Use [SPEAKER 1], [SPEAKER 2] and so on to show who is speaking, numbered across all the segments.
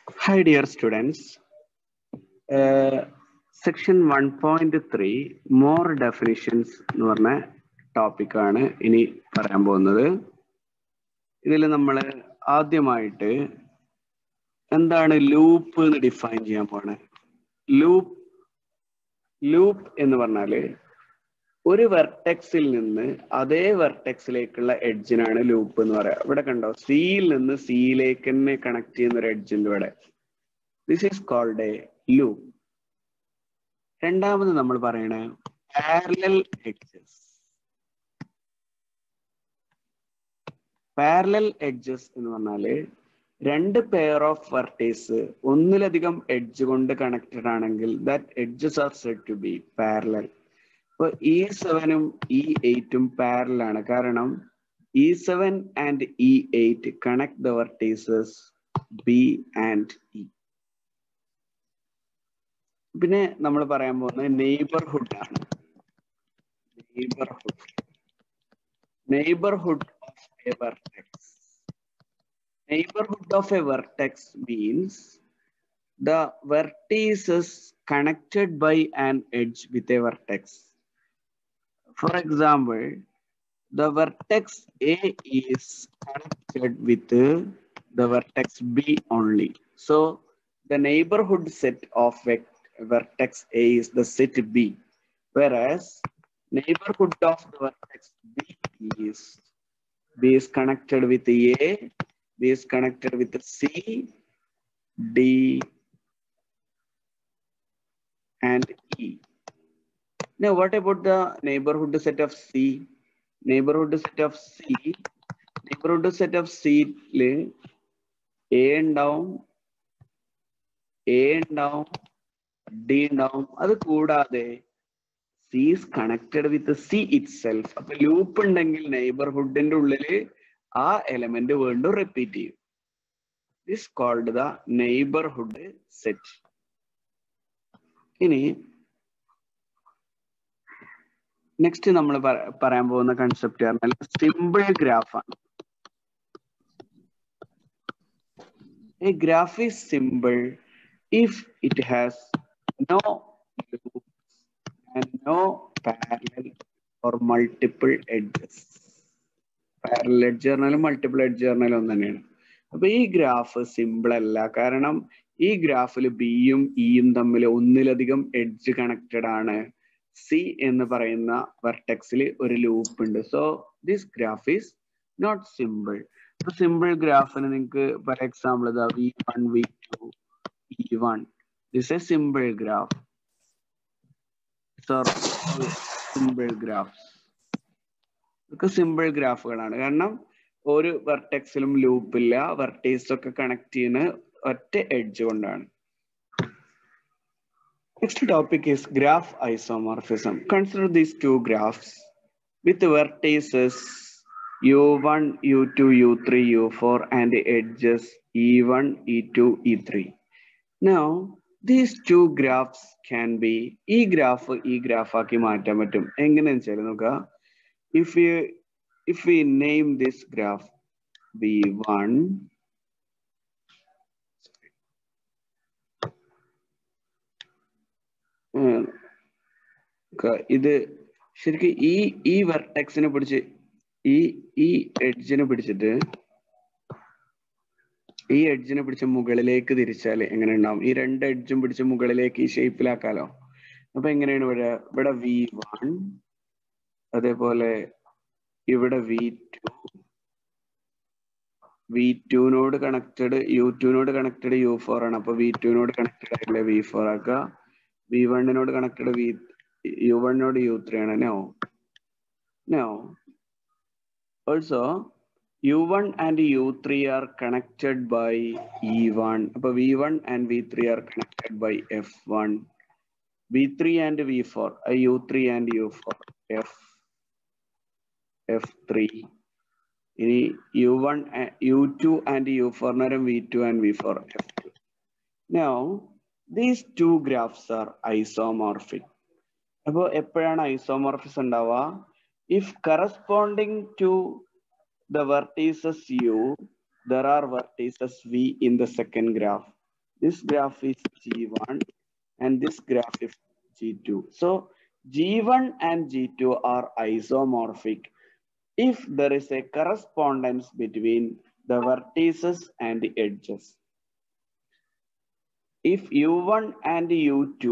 [SPEAKER 1] Hi, dear students. Section 1.3 more definitions എന്ന് പറഞ്ഞ ടോപ്പിക്കാണ് ഇനി പറയാൻ പോകുന്നത്. ഇതിൽ നമ്മൾ ആദ്യമായിട്ട് എന്താണ് ലൂപ്പ് എന്ന് ഡിഫൈൻ ചെയ്യാൻ പോണേ. ലൂപ്പ് എന്ന് പറഞ്ഞാല് ഒരു വെർട്ടെക്സിൽ നിന്ന് അതേ വെർട്ടെക്സിലേക്കുള്ള എഡ്ജിനാണ് ലൂപ്പ് എന്ന് പറയാം. ഇവിടെ കണ്ടോ, സിയിൽ നിന്ന് സിയിലേക്ക് തന്നെ കണക്ട് ചെയ്യുന്ന ഒരു എഡ്ജ് ഉണ്ട് ഇവിടെ. This is called a loop. രണ്ടാമത് നമ്മൾ പറയണ പാരലൽ എഡ്ജസ്. പാരലൽ എഡ്ജസ് എന്ന് പറഞ്ഞാല് രണ്ട് പെയർ ഓഫ് വെർട്ടീസ് ഒന്നിലധികം എഡ്ജ് കൊണ്ട് കണക്റ്റഡ് ആണെങ്കിൽ that edges are said to be parallel. ഇപ്പൊ E7 E8 പാരലൽ ആണ്, കാരണം E7 and E8 connect the vertices B and E. പിന്നെ നമ്മൾ പറയാൻ പോകുന്നത് നെയ്ബർഹുഡ് ആണ്. Neighbourhood of a vertex. Neighborhood of a vertex means the vertices connected by an edge with a vertex. For example, the vertex A is connected with the vertex B only. So the neighborhood set of vertex A is the set B, whereas neighborhood of the vertex B is connected with A, B is connected with C, D, and E. Now, what about the neighborhood set of C? Neighborhood set of C A ഉണ്ടാവും, D ഉണ്ടാവും. അത് കൂടാതെ C is connected with the C itself. അപ്പൊ loop ഉണ്ടെങ്കിൽ നെയ്ബർഹുഡിന്റെ ഉള്ളില് ആ element വീണ്ടും റിപ്പീറ്റ് ചെയ്യും. This called the neighbourhood set. ഇനി നെക്സ്റ്റ് നമ്മൾ പറയാൻ പോകുന്ന കൺസെപ്റ്റ് പറഞ്ഞാൽ സിമ്പിൾ ഗ്രാഫ് ആണ്. A graph is simple if it has no loops and no parallel or multiple edges. Parallel edge പറഞ്ഞാലും മൾട്ടിപ്പിൾ എഡ്ജ് പറഞ്ഞാലും ഒന്ന് തന്നെയാണ്. അപ്പൊ ഈ ഗ്രാഫ് സിമ്പിൾ അല്ല, കാരണം ഈ ഗ്രാഫിൽ ബിയും ഇയും തമ്മിൽ ഒന്നിലധികം എഡ്ജ് കണക്റ്റഡ് ആണ്. സി എന്ന് പറയുന്ന വെർട്ടെക്സിൽ ഒരു ലൂപ്പ് ഉണ്ട്. So this graph is not simple. ഇപ്പൊ സിമ്പിൾ ഗ്രാഫിന് നിങ്ങൾക്ക് ഫോർ എക്സാമ്പിൾ ഇതാ V1 V2 E1, this a simple graph. Simple graphs ഒക്കെ സിമ്പിൾ ഗ്രാഫുകളാണ്, കാരണം ഒരു വെർട്ടെക്സിലും ലൂപ്പില്ല, വെർട്ടീസ് ഒക്കെ കണക്ട് ചെയ്യുന്ന ഒറ്റ എഡ്ജ് കൊണ്ടാണ്. Next topic is graph isomorphism. Consider these two graphs with vertices U1, U2, U3, U4 and edges E1, E2, E3. Now, these two graphs can be ഈ graph ആക്കി മാറ്റാൻ പറ്റും. എങ്ങനെയാണെന്ന് വെച്ചാൽ നോക്കുക. If we name this graph V1, ഇത് ശരിക്കും ഈ വെർട്ടെക്സിനെ പിടിച്ച് ഈ എഡ്ജിനെ പിടിച്ചിട്ട് മുകളിലേക്ക് തിരിച്ചാൽ എങ്ങനെ ഉണ്ടാവും? ഈ രണ്ട് എഡ്ജും പിടിച്ച് മുകളിലേക്ക് ഈ ഷേപ്പിലാക്കാലോ. അപ്പൊ എങ്ങനെയാണ് ഇവിടെ V1, അതേപോലെ ഇവിടെ V2 connected U2 connected U4 ആണ്. അപ്പൊ V2 കണക്റ്റഡ് ആയില്ലേ V4 ആക്കുക. V1 കണക്റ്റഡ് U1 U3 ആണ്. Now also U1 and U3 are connected by E1. അപ്പൊ V1 and V3 are connected by F1. V3 and V4 U3 and U4 F3. ഇനി U2 and U4 V2 and V4 F2. Now these two graphs are isomorphic. അപ്പൊ എപ്പോഴാണ് isomorphism ഉണ്ടാവുക? If corresponding to the vertices U, there are vertices V in the second graph. This graph is G1 and this graph is G2. So G1 and G2 are isomorphic if there is a correspondence between the vertices and the edges. If U1 and U2,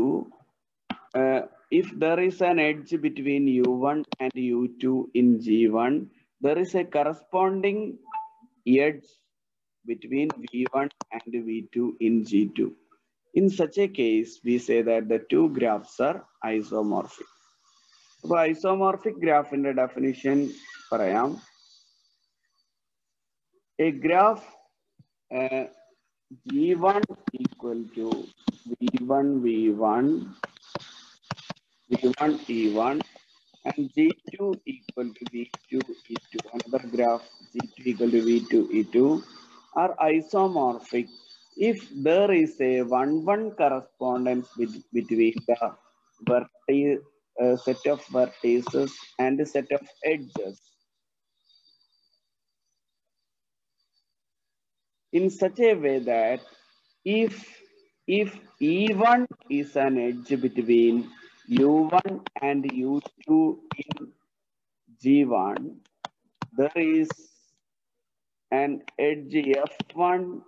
[SPEAKER 1] if there is an edge between U1 and U2 in G1, there is a corresponding edge between V1 and V2 in G2. In such a case, we say that the two graphs are isomorphic. So, isomorphic graph in the definition, parayam. A graph G1 equal to V1 V1, V1 E1, and G2 equal to V2 E2. Another graph G2 equal to V2 E2 are isomorphic if there is a 1-1 correspondence between the set of vertices and the set of edges. In such a way that if E1 is an edge between U1 and U2 in G1, there is an edge F1.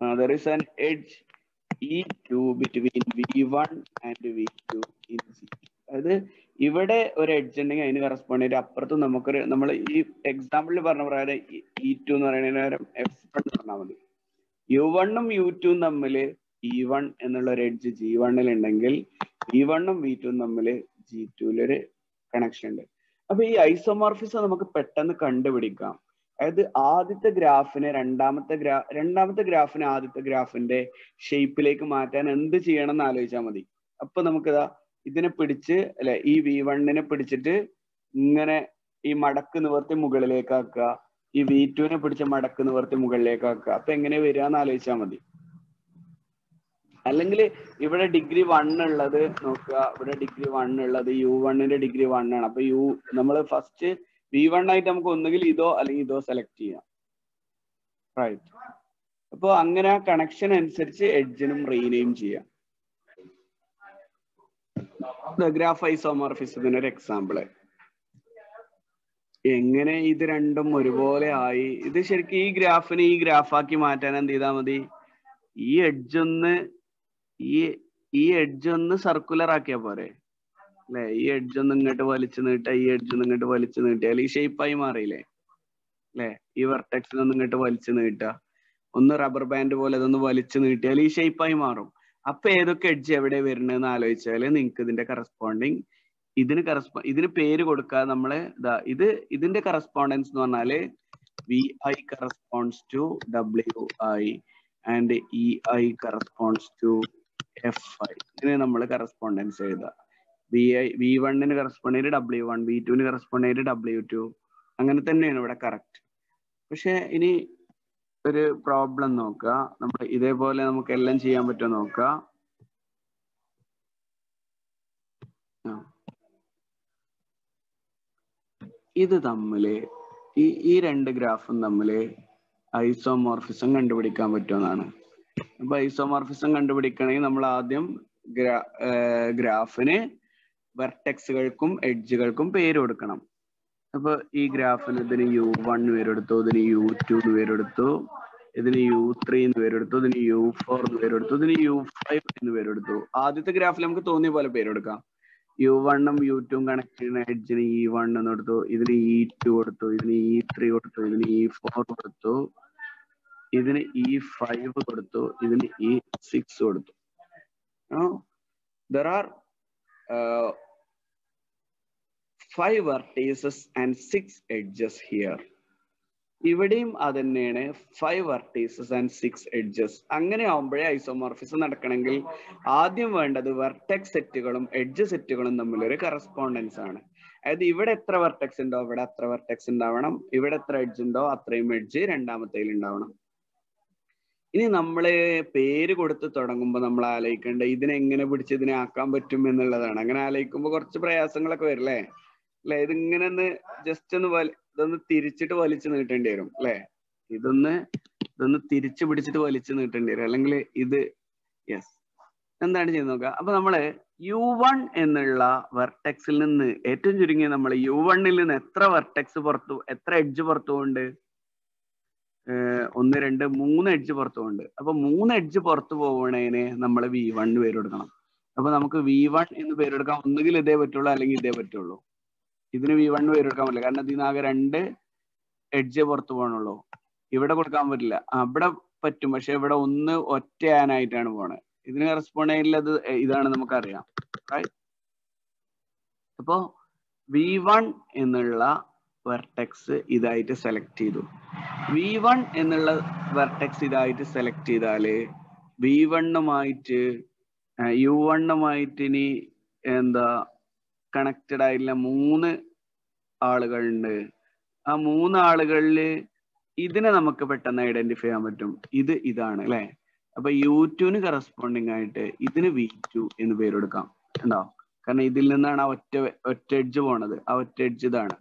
[SPEAKER 1] There is an edge E2 between V1 and V2 in G2. അതായത് ഇവിടെ ഒരു edge ഉണ്ടെങ്കിൽ അതിന് correspond ചെയ്ത് അപ്പുറത്ത് നമുക്കൊരു നമ്മൾ ഈ എക്സാമ്പിളിൽ പറഞ്ഞ പ്രകാരം E2 എന്ന് പറയുന്നതിന് പകരം F1 എന്ന് പറഞ്ഞാൽ മതി. U1ഉം U2ഉം തമ്മിൽ E1 എന്നുള്ള ഒരു എഡ്ജ് G1 ഉണ്ടെങ്കിൽ V1ഉം V2ഉം തമ്മിൽ G2 ഒരു കണക്ഷൻ ഉണ്ട്. അപ്പൊ ഈ ഐസോമോർഫിസം നമുക്ക് പെട്ടെന്ന് കണ്ടുപിടിക്കാം. അതായത് ആദ്യത്തെ ഗ്രാഫിനെ രണ്ടാമത്തെ ഗ്രാഫിനെ ആദ്യത്തെ ഗ്രാഫിന്റെ ഷേപ്പിലേക്ക് മാറ്റാൻ എന്ത് ചെയ്യണം എന്ന് ആലോചിച്ചാൽ മതി. അപ്പൊ നമുക്കിതാ ഇതിനെ പിടിച്ച് അല്ലെ ഈ V1നെ പിടിച്ചിട്ട് ഇങ്ങനെ ഈ മടക്ക് നിവർത്തി മുകളിലേക്കാക്കുക, ഈ V2നെ പിടിച്ച് മടക്ക് നിവർത്തി മുകളിലേക്കാക്കുക. അപ്പൊ എങ്ങനെ വരിക എന്ന് ആലോചിച്ചാൽ മതി. അല്ലെങ്കിൽ ഇവിടെ ഡിഗ്രി 1 ഉള്ളത് നോക്കുക, ഇവിടെ ഡിഗ്രി 1 ഉള്ളത് U1ന്റെ ഡിഗ്രി 1 ആണ്. അപ്പൊ നമ്മൾ ഫസ്റ്റ് V1 ആയിട്ട് നമുക്ക് ഒന്നുകിൽ ഇതോ അല്ലെങ്കിൽ ഇതോ സെലക്ട് ചെയ്യാം. റൈറ്റ്. അപ്പൊ അങ്ങനെ ആ കണക്ഷൻ അനുസരിച്ച് എഡ്ജിനും റീനെയിം ചെയ്യാം. ഗ്രാഫ് ഐസോമോർഫിസത്തിന് ഒരു എക്സാമ്പിള്. എങ്ങനെ ഇത് രണ്ടും ഒരുപോലെ ആയി? ഇത് ശരിക്കും ഈ ഗ്രാഫിനെ ഈ ഗ്രാഫാക്കി മാറ്റാൻ എന്ത് ചെയ്താൽ മതി? ഈ എഡ്ജ് ഒന്ന് സർക്കുലർ ആക്കിയാ പോരെ അല്ലെ? ഈ എഡ്ജ് ഒന്ന് ഇങ്ങോട്ട് വലിച്ചു നീട്ടുക, ഈ എഡ്ജ് ഒന്ന് ഇങ്ങോട്ട് വലിച്ചു നീട്ടിയാൽ ഈ ഷേപ്പായി മാറിയില്ലേ അല്ലെ? ഈ വെർട്ടെക്സിനൊന്ന് ഇങ്ങോട്ട് വലിച്ചു നീട്ടുക, ഒന്ന് റബ്ബർ ബാൻഡ് പോലെ അതൊന്ന് വലിച്ചു നീട്ടിയാൽ ഈ ഷേപ്പായി മാറും. അപ്പൊ ഏതൊക്കെ എഡ്ജ് എവിടെ വരുന്നതെന്ന് ആലോചിച്ചാല് നിങ്ങൾക്ക് ഇതിന്റെ കറസ്പോണ്ടിങ് ഇതിന് പേര് കൊടുക്കാതെ നമ്മള് ഇതിന്റെ കറസ്പോണ്ടൻസ് എന്ന് പറഞ്ഞാല് VI corresponds to WI and EI corresponds to FI. ഇതിന് നമ്മൾ കറസ്പോണ്ടൻസ് എഴുതുക. V1ന് കറസ്പോണ്ട് ചെയ്ത് W1, V2ന് കറസ്പോണ്ട് ചെയ്ത് W2. അങ്ങനെ തന്നെയാണ് ഇവിടെ കറക്റ്റ്. പക്ഷെ ഇനി ഒരു പ്രോബ്ലം നോക്കുക. നമ്മൾ ഇതേപോലെ നമുക്ക് എല്ലാം ചെയ്യാൻ പറ്റുമോ നോക്കുക. ഇത് തമ്മില് ഈ രണ്ട് ഗ്രാഫും തമ്മില് ഐസോമോർഫിസം കണ്ടുപിടിക്കാൻ പറ്റുമെന്നാണ്. അപ്പൊ ഐസോമോർഫിസം കണ്ടുപിടിക്കണമെങ്കിൽ നമ്മൾ ആദ്യം ഗ്രാഫിന് വെർട്ടെക്സുകൾക്കും എഡ്ജുകൾക്കും പേര് കൊടുക്കണം. അപ്പൊ ഈ ഗ്രാഫിന് ഇതിന് U1 പേരെടുത്തു, ഇതിന് U2 പേരെടുത്തു, ഇതിന് U3 എന്ന് പേരെടുത്തു, ഇതിന് U4 എന്ന് പേരെടുത്തു, ഇതിന് U5 എന്ന് പേരെടുത്തു. ആദ്യത്തെ ഗ്രാഫിൽ നമുക്ക് തോന്നിയ പോലെ പേരെടുക്കാം. U1ഉം U2ഉം കണക്ട് ചെയ്യുന്ന എഡ്ജിന് E1 എന്ന് കൊടുത്തു, ഇതിന് E2 കൊടുത്തു, ഇതിന് E3 കൊടുത്തു, ഇതിന് E4 കൊടുത്തു, ഇതിന് E5 കൊടുത്തു, ഇതിന് E6 കൊടുത്തു. There are 5 vertices and 6 edges here. ഇവിടെയും അത് തന്നെയാണ്, 5 vertices and 6 edges. അങ്ങനെ ആവുമ്പോഴേ ഐസോമോർഫിസം നടക്കണമെങ്കിൽ ആദ്യം വേണ്ടത് വെർട്ടെക്സ് സെറ്റുകളും എഡ്ജ് സെറ്റുകളും തമ്മിലൊരു കറസ്പോണ്ടൻസ് ആണ്. അതായത് ഇവിടെ എത്ര വെർട്ടെക്സ് ഉണ്ടോ ഇവിടെ അത്ര വെർട്ടെക്സ് ഉണ്ടാവണം, ഇവിടെ എത്ര എഡ്ജ് ഉണ്ടോ അത്രയും എഡ്ജ് രണ്ടാമത്തേൽ ഉണ്ടാവണം. ഇനി നമ്മള് പേര് കൊടുത്ത് തുടങ്ങുമ്പോൾ നമ്മൾ ആലോചിക്കേണ്ട ഇതിനെങ്ങനെ പിടിച്ച് ഇതിനെ ആക്കാൻ പറ്റും എന്നുള്ളതാണ്. അങ്ങനെ ആലോചിക്കുമ്പോൾ കുറച്ച് പ്രയാസങ്ങളൊക്കെ വരില്ലേ അല്ലെ? ഇതിങ്ങനെ ഒന്ന് ജസ്റ്റ് ഒന്ന് ഇതൊന്ന് തിരിച്ചിട്ട് വലിച്ചു നീട്ടേണ്ടി വരും അല്ലെ? ഇതൊന്ന് തിരിച്ചു പിടിച്ചിട്ട് വലിച്ചു നീട്ടേണ്ടി വരും, അല്ലെങ്കിൽ ഇത് യെസ് എന്താണ് ചെയ്ത് നോക്കുക. അപ്പൊ നമ്മള് U1 എന്നുള്ള വെർട്ടെക്സിൽ നിന്ന് ഏറ്റവും ചുരുങ്ങിയ നമ്മൾ U1ൽ നിന്ന് എത്ര വെർട്ടെക്സ് പുറത്തു, എത്ര എഡ്ജ് പുറത്തു പോകുന്നുണ്ട്? 1 2 3 എഡ്ജ് പുറത്തു പോകുന്നുണ്ട്. അപ്പൊ 3 എഡ്ജ് പുറത്തു പോകണേന് നമ്മൾ V1 പേര് കൊടുക്കണം. അപ്പൊ നമുക്ക് V1 എന്ന് പേരെടുക്കാം. ഒന്നുകിൽ ഇതേ പറ്റുള്ളൂ അല്ലെങ്കിൽ ഇതേ പറ്റുള്ളൂ. ഇതിന് V1 പേരെടുക്കാൻ പറ്റില്ല, കാരണം ഇതിനാകെ 2 എഡ്ജ് പുറത്തു പോകണുള്ളൂ. ഇവിടെ കൊടുക്കാൻ പറ്റില്ല. അവിടെ പറ്റും, പക്ഷെ ഇവിടെ ഒന്ന് ഒറ്റ ആനായിട്ടാണ് പോണത്. ഇതിന് കറസ്പോണ്ടിങ് അത് ഇതാണ് നമുക്കറിയാം. അപ്പോ V1 എന്നുള്ള വെർട്ടെക്സ് ഇതായിട്ട് സെലക്ട് ചെയ്തു. V1 എന്നുള്ള വെർട്ടെക്സ് ഇതായിട്ട് സെലക്ട് ചെയ്താല് V1-ഉമായിട്ട് U1-ഉമായിട്ട് ഇനി എന്താ കണക്റ്റഡ് ആയിട്ടുള്ള 3 ആളുകളുണ്ട്. ആ 3 ആളുകളിൽ ഇതിനെ നമുക്ക് പെട്ടെന്ന് ഐഡന്റിഫൈ ചെയ്യാൻ പറ്റും. ഇതാണ് അല്ലെ. അപ്പൊ U2-ന് കറസ്പോണ്ടിങ് ആയിട്ട് ഇതിന് V2 എന്ന് പേര് കൊടുക്കാം. ഉണ്ടോ? കാരണം ഇതിൽ നിന്നാണ് ആ ഒറ്റ എഡ്ജ് പോണത്. ആ ഒറ്റ എഡ്ജ് ഇതാണ്,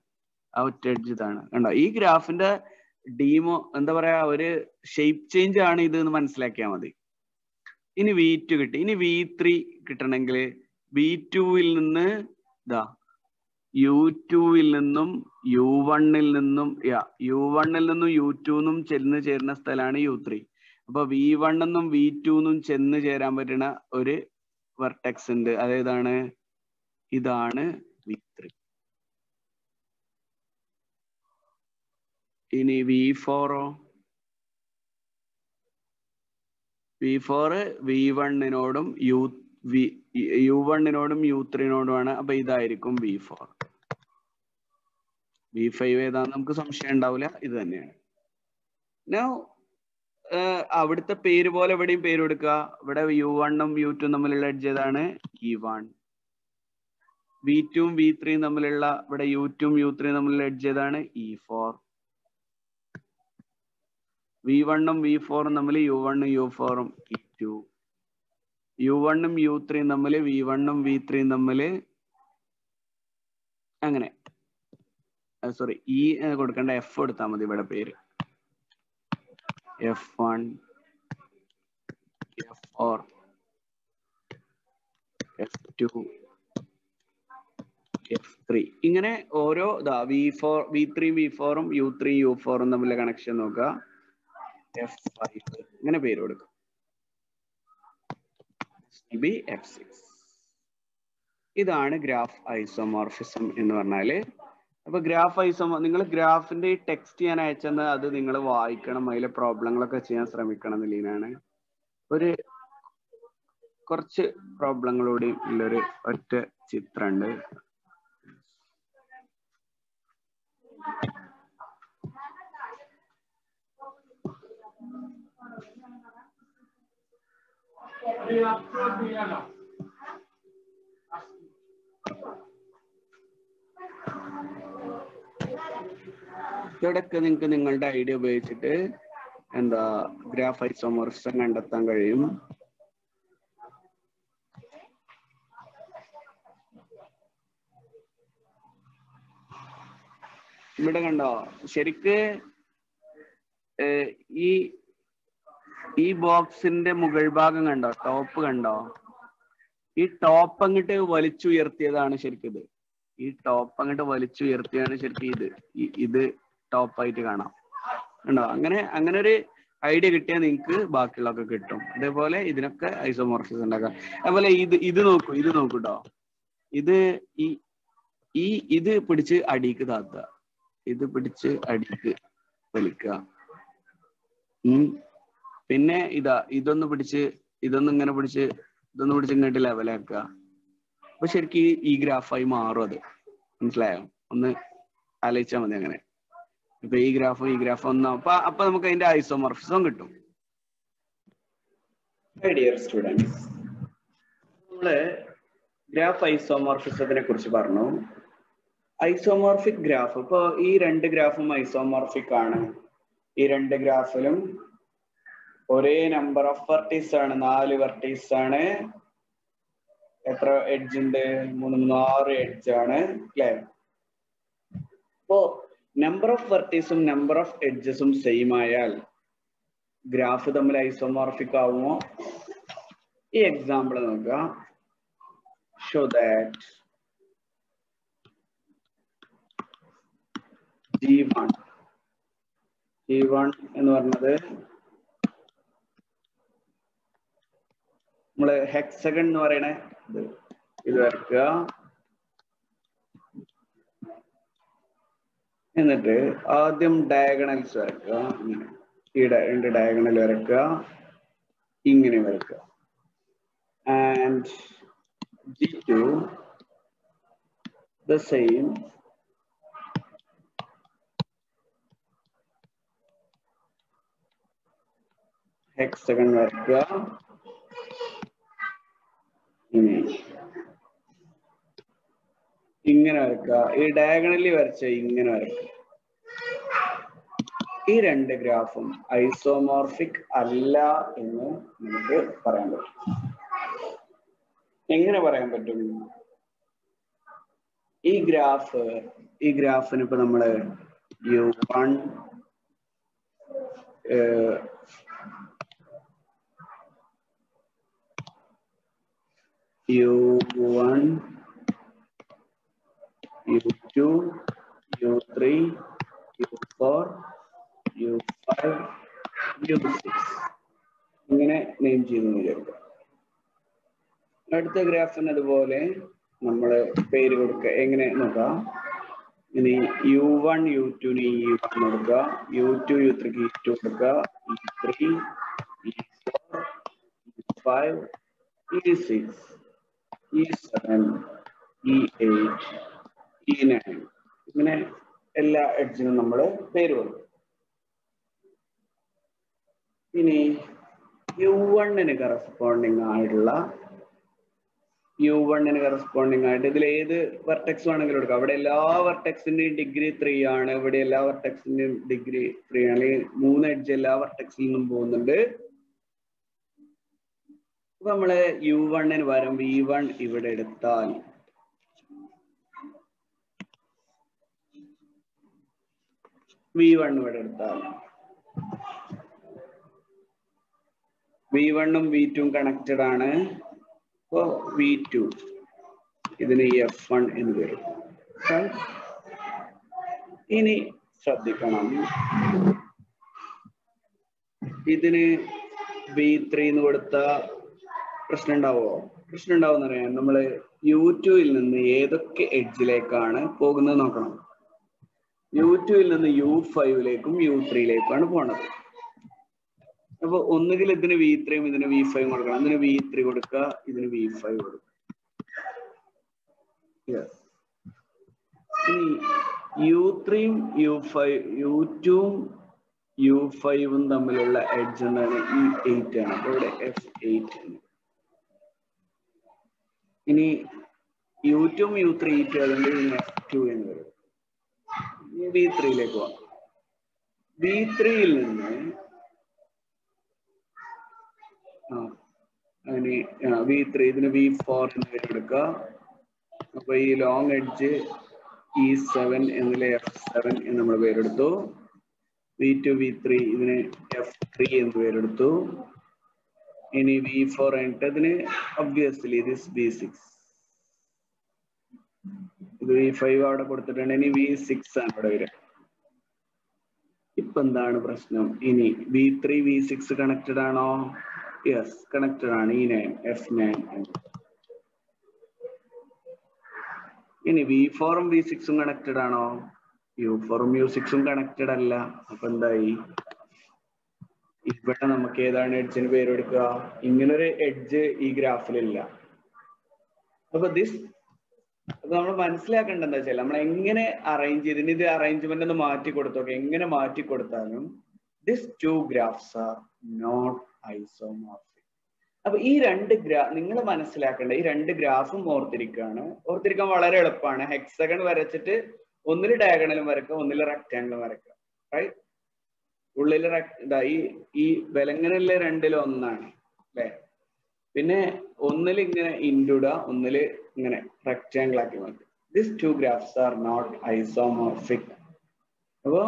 [SPEAKER 1] ആ ഒറ്റ എഡ്ജ് ഇതാണ്. കണ്ടോ? ഈ ഗ്രാഫിന്റെ എന്താ പറയാ, ഒരു ഷേപ്പ് ചേഞ്ച് ആണ് ഇത് എന്ന് മനസ്സിലാക്കിയാൽ മതി. ഇനി V2 കിട്ടി. ഇനി V3 കിട്ടണമെങ്കിൽ V2-ൽ നിന്ന് U2-ൽ നിന്നും U1-ൽ നിന്നും U1-ൽ നിന്നും U2-നും ചെന്ന് ചേരുന്ന സ്ഥലമാണ് U3. അപ്പൊ V1-ന്നും V2-നും ചെന്ന് ചേരാൻ പറ്റുന്ന ഒരു വെർട്ടെക്സ് ഉണ്ട്. അതേതാണ്? ഇതാണ് V3. ഇനി V4-ഓ? V4 V1-നോടും U1-നോടും U3-നോടുമാണ്. അപ്പൊ ഇതായിരിക്കും V4. V5 ഏതാന്ന് നമുക്ക് സംശയം ഉണ്ടാവില്ല, ഇത് തന്നെയാണ്. Now അവിടുത്തെ പേര് പോലെ എവിടെയും പേര് കൊടുക്കുക. ഇവിടെ U1-ഉം U2-ഉം തമ്മിലുള്ള എഡ്ജ് ഏതാണ്? E1. V2-ഉം V3-യും തമ്മിലുള്ള, ഇവിടെ U2-ഉം U3-യും തമ്മിലുള്ള എഡ്ജ് ഏതാണ്? E4. V1-ഉം V4-ഉം തമ്മിൽ U1-ഉം U4-ഉം E2. U1-ഉം U3-യും തമ്മിൽ V1-ഉം V3-യും തമ്മിൽ അങ്ങനെ സോറി കൊടുക്കേണ്ട F കൊടുത്താൽ മതി. ഇവിടെ പേര് F1, F4, F2, F3 ഇങ്ങനെ ഓരോ V3 V4-ഉം U3 U4-ഉം തമ്മിലുള്ള കണക്ഷൻ നോക്കുക. F5 ഇങ്ങനെ പേര് കൊടുക്കുക. F6. ഇതാണ് ഗ്രാഫ് ഐസോമോർഫിസം എന്ന് പറഞ്ഞാല്. അപ്പൊ നിങ്ങൾ ഗ്രാഫിന്റെ ഈ ടെക്സ്റ്റ് ഞാൻ അയച്ചെന്ന് അത് നിങ്ങൾ വായിക്കണം, അതിലെ പ്രോബ്ലങ്ങളൊക്കെ ചെയ്യാൻ ശ്രമിക്കണം എന്നുള്ളതിനാണ്. കുറച്ച് പ്രോബ്ലങ്ങളോട് ഉള്ളൊരു ഒറ്റ ചിത്രമുണ്ട്. ഇവിടൊക്കെ നിങ്ങൾക്ക് നിങ്ങളുടെ ഐഡിയ ഉപയോഗിച്ചിട്ട് ഗ്രാഫ് ഐസോമോർഫിസം കണ്ടെത്താൻ കഴിയും. ഇവിടെ കണ്ടോ? ശരിക്ക് ഈ ബോക്സിന്റെ മുകൾ ഭാഗം കണ്ടോ? ടോപ്പ് കണ്ടോ? ഈ ടോപ്പ് അങ്ങോട്ട് വലിച്ചുയർത്തിയതാണ് ശരിക്കും ഈ ടോപ്പ് അങ്ങോട്ട് വലിച്ചുയർത്തിയാണ് ശരിക്കും ഇത് ടോപ്പായിട്ട് കാണാം. ഉണ്ടോ? അങ്ങനെ ഒരു ഐഡിയ കിട്ടിയാൽ നിങ്ങൾക്ക് ബാക്കിയുള്ളതൊക്കെ കിട്ടും. അതേപോലെ ഇതിനൊക്കെ ഐസോമോർഫിസം ഉണ്ടാക്കാം. അതുപോലെ ഇത് നോക്കൂട്ടോ. ഇത് പിടിച്ച് അടിക്ക് താത്തുക, ഇത് പിടിച്ച് അടിക്ക് വലിക്കുക. പിന്നെ ഇതൊന്നും ഇങ്ങനെ പിടിച്ച് ഇങ്ങോട്ട് ലെവലാക്കുക. അപ്പൊ ശരിക്കും ഈ ഗ്രാഫായി മാറും. അത് മനസ്സിലായോ? ഒന്ന് ആലോചിച്ചാൽ മതി. അങ്ങനെ ഇപ്പൊ ഈ ഗ്രാഫ് ഒന്നും അപ്പൊ നമുക്ക് അതിന്റെ ഐസോമോർഫിസം കിട്ടും. ഡിയർ സ്റ്റുഡൻസ്, നമ്മള് ഗ്രാഫ് ഐസോമോർഫിസത്തിനെ കുറിച്ച് പറഞ്ഞു. ഐസോമോർഫിക് ഗ്രാഫ്, ഇപ്പൊ ഈ 2 ഗ്രാഫും ഐസോമോർഫിക് ആണ്. ഈ 2 ഗ്രാഫിലും ഒരേ നമ്പർ ഓഫ് വെർട്ടീസ് ആണ്, 4 വെർട്ടീസ് ആണ്. എത്ര എഡ്ജ് ഉണ്ട്? 6 എഡ്ജ് ആണ്, അല്ലേ? അപ്പോ നമ്പർ ഓഫ് വെർട്ടീസും നമ്പർ ഓഫ് എഡ്ജസും സെയിം ആയാൽ ഗ്രാഫ് തമ്മിൽ ഐസോമോർഫിക് ആവുമോ? ഈ എക്സാമ്പിൾ നോക്കുക. ഷോ ദാറ്റ് G1 എന്ന് പറഞ്ഞത് നമ്മള് ഹെക്സഗൺ എന്ന് പറയണേ ഇത് വരയ്ക്കുക. എന്നിട്ട് ആദ്യം ഡയഗണൽസ് വരയ്ക്കുക. ഈ രണ്ട് ഡയഗണൽ വരയ്ക്കുക, ഇങ്ങനെ വരയ്ക്കുക. And G2 the same. Hexagon വരയ്ക്കുക, ഇങ്ങനെ വരയ്ക്കുക. ഈ ഡയഗണലി വരച്ച ഇങ്ങനെ വരയ്ക്കുക. ഈ രണ്ട് ഗ്രാഫും ഐസോമോർഫിക് അല്ല എന്ന് നമുക്ക് പറയാൻ പറ്റും. എങ്ങനെ പറയാൻ പറ്റും? ഈ ഗ്രാഫിന് ഇപ്പൊ നമ്മള് U1 U2 U3 U4 U5 U6 ഇങ്ങനെ നെയിം ചെയ്യുന്നു വിചാരിക്കുക. അടുത്ത ഗ്രാഫിന് അതുപോലെ നമ്മൾ പേര് കൊടുക്കുക. എങ്ങനെ നോക്കാം? ഇനി U1 U2 E1 കൊടുക്കുക, U2 U3 E2 കൊടുക്കുക, E3 E4 E5 E6 E7 E8 E9 ഇങ്ങനെ എല്ലാ എഡ്ജിനും നമ്മൾ പേര് കൊടുക്കും. ഇനി U1 കറസ്പോണ്ടിങ് ആയിട്ട് ഇതിൽ ഏത് വെർട്ടെക്സ് വേണമെങ്കിലും എടുക്കാം. അവിടെ എല്ലാ വെർട്ടെക്സിന്റെയും ഡിഗ്രി 3 ആണ്. ഇവിടെ എല്ലാ വെർട്ടെക്സിന്റെയും ഡിഗ്രി 3 ആണ്. 3 എഡ്ജ് എല്ലാ വെർട്ടെക്സിൽ നിന്നും പോകുന്നുണ്ട്. അപ്പൊ നമ്മള് U1 വരും V1 ഇവിടെ എടുത്താൽ V1 ഇവിടെ എടുത്താൽ V1 ഉം V2 ഉം കണക്റ്റഡ് ആണ്. അപ്പോ V2 ഇതിന് F1 എന്ന് വരും. ഇനി ശ്രദ്ധിക്കണം, ഇതിന് V3 എന്ന് കൊടുത്ത പ്രശ്നം ഉണ്ടാവുമോ? പ്രശ്നം ഉണ്ടാവും എന്നറിയാം. നമ്മള് U2 നിന്ന് ഏതൊക്കെ എഡ്ജിലേക്കാണ് പോകുന്നത് നോക്കണം. U2 നിന്ന് U5 U3 പോണത്. അപ്പൊ ഒന്നുകിൽ ഇതിന് V3 ഇതിന് V5 കൊടുക്കണം. ഇതിന് V3 കൊടുക്കുക, ഇതിന് V5 കൊടുക്കുക. ഇനി U3 U2 U5 തമ്മിലുള്ള എഡ്ജ് എന്താണ്? E8 ആണ്. അപ്പൊ ഇവിടെ F8 ആണ്. ഇനി U2 U3 E2 അതുകൊണ്ട് F2 എന്ന് വരും. V3 പോവാം. V3 നിന്ന് V3 ഇതിന് V4 എന്ന് പേരെടുക്കുക. അപ്പൊ ഈ ലോങ് എഡ്ജ് E7 എന്നിലെ F7 എന്ന് നമ്മൾ പേരെടുത്തു. V2 V3 ഇതിന് F3 എന്ന് പേരെടുത്തു. ഇനി V4 ഇതിന് ഒബ്വിയസ്ലി ദിസ് V6, ഇത് V5 അവിടെ കൊടുത്തിട്ടുണ്ട്. ഇനി V6 ആണ് ഇവിടെ വരിക. ഇപ്പൊ എന്താണ് പ്രശ്നം? ഇനി V3 V6 കണക്റ്റഡ് ആണോ? യെസ്, കണക്റ്റഡ് ആണ്. E9 F9. ഇനി V4 ഉം V6 ഉം കണക്റ്റഡ് ആണോ? U4 ഉം U6 ഉം കണക്റ്റഡ് അല്ല. അപ്പൊ എന്തായി? ഇവിടെ നമുക്ക് ഏതാണ് എഡ്ജിന് പേര് കൊടുക്കുക? ഇങ്ങനൊരു എഡ്ജ് ഈ ഗ്രാഫിലില്ല. അപ്പൊ നമ്മൾ മനസ്സിലാക്കേണ്ടത് എന്താ വെച്ചാൽ നമ്മൾ എങ്ങനെ അറേഞ്ച് ചെയ്തിന് ഇത് അറേഞ്ച്മെന്റ് ഒന്ന് മാറ്റി കൊടുത്തോക്കെ. എങ്ങനെ മാറ്റി കൊടുത്താലും this two graphs are not isomorphic. അപ്പൊ ഈ രണ്ട് നിങ്ങൾ മനസ്സിലാക്കേണ്ട ഈ രണ്ട് ഗ്രാഫും ഓർത്തിരിക്കാൻ വളരെ എളുപ്പമാണ്. ഹെക്സഗൺ വരച്ചിട്ട് ഒന്നിൽ ഡയഗണലും വരക്കുക, ഒന്നിൽ റെക്ടാംഗിളും വരക്കുക. റൈറ്റ്? ഉള്ളിൽ ഈ വിലങ്ങനല്ലേ രണ്ടിലും ഒന്നാണ് അല്ലെ? പിന്നെ ഒന്നിൽ ഇങ്ങനെ ഇൻഡുട, ഒന്നില് ഇങ്ങനെ റെക്ടാംഗിൾ ആക്കി മാറ്റി. This two graphs are not isomorphic. അപ്പോ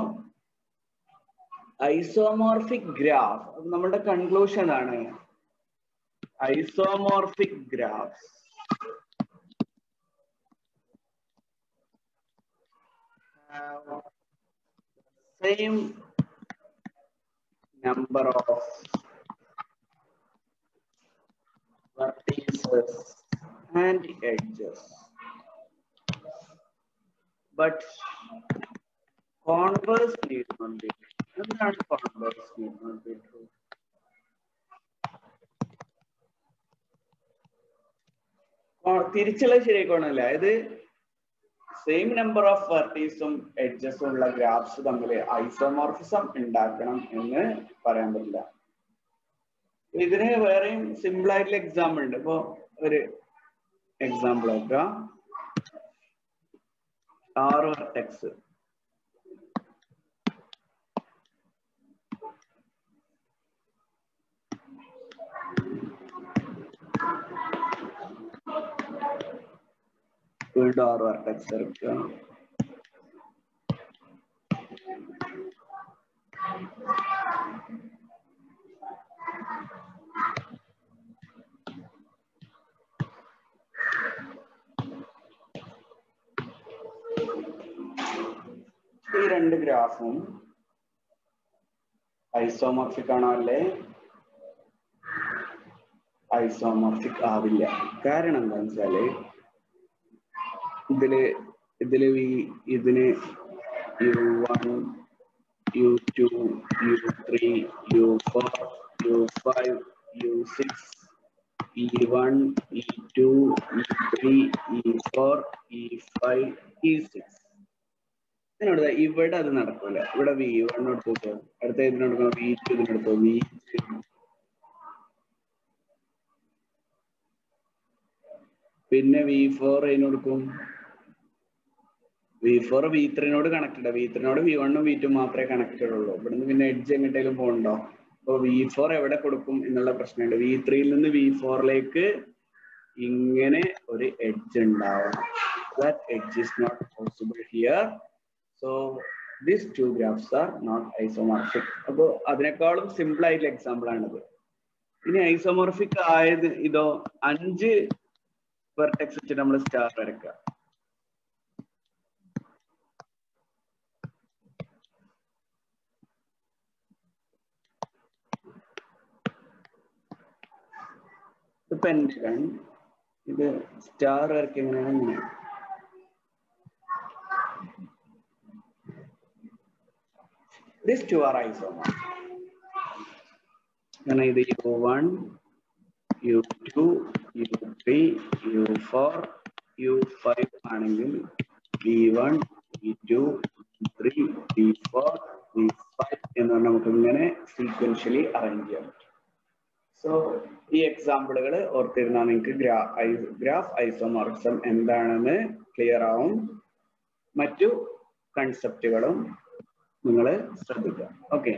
[SPEAKER 1] ഐസോമോർഫിക് ഗ്രാഫ് നമ്മുടെ കൺക്ലൂഷൻ ആണ്. Isomorphic graphs have same number of vertices and edges, but converse need not be true. Not converse need not be true. തിരിച്ചുള്ള ശരിയാക്കണമല്ല, അതായത് same number of വെർട്ടീസും എഡ്ജസും ഉള്ള graphs തമ്മിൽ isomorphism ഉണ്ടാക്കണം എന്ന് പറയാൻ പറ്റില്ല. ഇതിന് വേറെയും സിമ്പിൾ ആയിട്ടുള്ള എക്സാമ്പിൾ ഉണ്ട്. ഇപ്പൊ ഒരു എക്സാമ്പിൾ നോക്കാം. 6 വെർട്ടെക്സ് വീണ്ടും 6 വെർട്ടെക്സ് എടുക്കുക. ഈ രണ്ട് ഗ്രാഫും ഐസോമോർഫിക് ആണോ അല്ലേ? ഐസോമോർഫിക് ആവില്ല. കാരണം എന്താണെന്ന് വെച്ചാല് ഇതിന് U1, U2, U3, U4, U5, U6, E1, E2, E3, E4, E5, E6. ഇതിനോട് ഇവിടെ അത് നടക്കൂല. ഇവിടെ V1 എടുത്തു, അടുത്ത ഇതിനെടുക്കണം V2, ഇതിനെടുത്തു V3, പിന്നെ V4 അതിനോടുക്കും. V4 V3നോട് connected. V3നോട് V1 ഉം V2 മാത്രമേ കണക്റ്റഡ് ഉള്ളൂ. ഇവിടുന്ന് പിന്നെ എഡ്ജ് എങ്ങോട്ടേലും പോകണ്ടോ? അപ്പൊ V4 എവിടെ കൊടുക്കും എന്നുള്ള പ്രശ്നമുണ്ട്. V3യിൽ നിന്ന് V4ലേക്ക് ഇങ്ങനെ ഒരു എഡ്ജ് ഉണ്ടാവണം. That edge is not possible here. So these two graphs are not isomorphic. അപ്പൊ അതിനേക്കാളും സിമ്പിൾ ആയിട്ടുള്ള എക്സാമ്പിൾ ആണിത്. ഇനി ഐസോമോർഫിക് ആയത് ഇതോ 5 വെർട്ടെക്സ് വെച്ചിട്ട് നമ്മൾ സ്റ്റാർ വരയ്ക്കുക. പെൻറ്റഗൺ, ഇത് star വരയ്ക്കുന്നതാണ്. These two are isomorphic. കാരണം ഇത് U1, U2, U3, U4, U5 ആണെങ്കിൽ V1, V2, V3, V4, V5 എന്ന് പറഞ്ഞാൽ നമുക്ക് ഇങ്ങനെ സീക്വൻഷ്യലി അറേഞ്ച് ചെയ്യാൻ പറ്റും. സോ ഈ എക്സാമ്പിളുകൾ ഓർത്തിരുന്നാൽ നിങ്ങൾക്ക് ഗ്രാഫ് ഐസോമോർഫിസം എന്താണെന്ന് ക്ലിയർ ആവും. മറ്റു കൺസെപ്റ്റുകളും നിങ്ങൾ ശ്രദ്ധിക്കുക. ഓക്കെ.